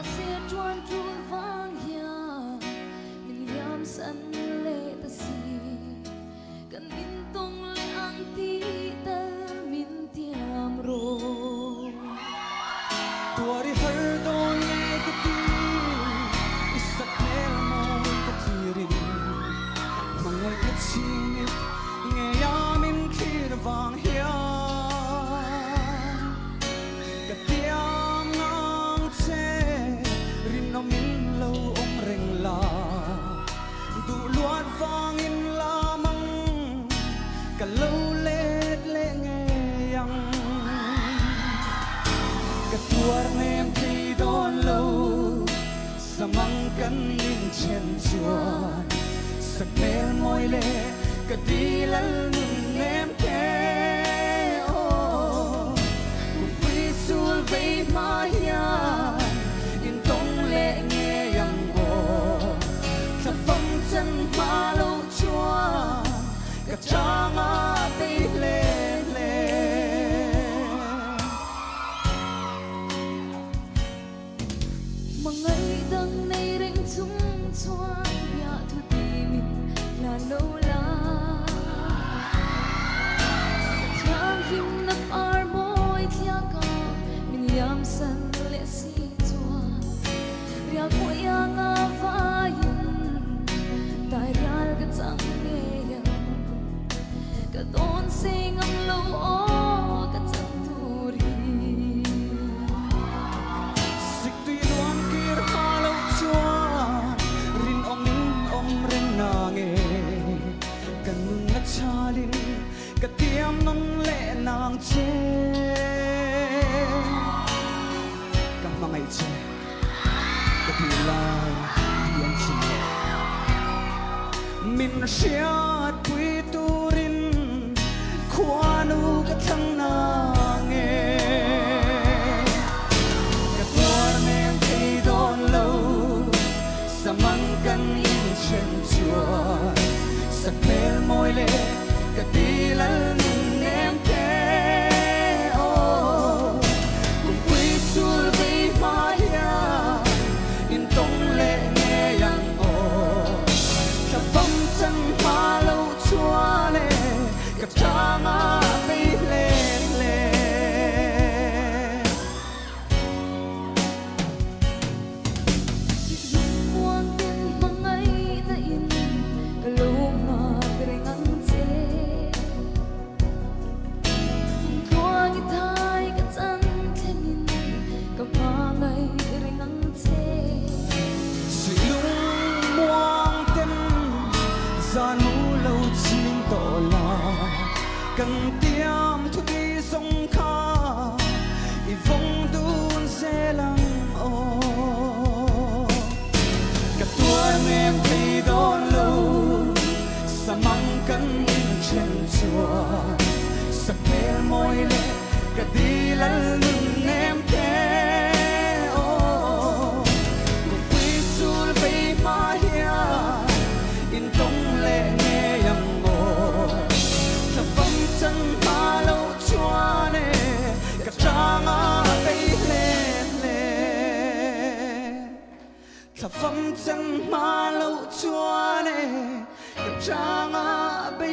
sẽ đoan trôi vang ya mình yam san lệ ta si kan min tong le ang ti ta min tiam ro tua ri har don nghe cái tin isak nel mo ka tirin mangai ka ching nghe ya min khir vang hiya ka tiam ngang che rin no min lo om reng la du luat vang in la mang ka lo let le nghe yang ka tuar nem thi don lo samang kan in chen chuan sak mel moi le ka di lal nun nem te o we sul ve ma ya in tong le nghe yang go sa phong chân ma lo chua ka changa pe le mangai dang nei reng chung chuan ya thu ti min la lo la thiam him nap ar moi thia ka min yam san le si chuan ria ko ya nga va yin tai ral ka chang ne ya ka don sing am lo o ka chang tu ri chalin ka tiam non le nang che ka mangai che ka pilai tiam chi min siat pui turin khwanu ka thang na nge ka tuar nem thei don lo samang kan in chen chuan sak mel moi le ka ti lal nun nem te o kung quy sul ve ma ya in tong le nghe yang o sa phong chân ma lo chua le ka changa pe le le muang tin mangai ta in lo ma reng ang che thuang i thai ka chan thenin ka pa ngai reng ang che si lung muang ten gian mu lo chim to la kan tiam thu đi sông kha i vong dun se lang o ka tua nem thei don lo samang kan in chen chua sak mel moi le ka di lal nun nem te o kung quy sul ve ma ya in tong le nghe yang go sa phong chân ma lo chua ne ka changa pe le le sa phong chân ma lo chua ne ka changa pe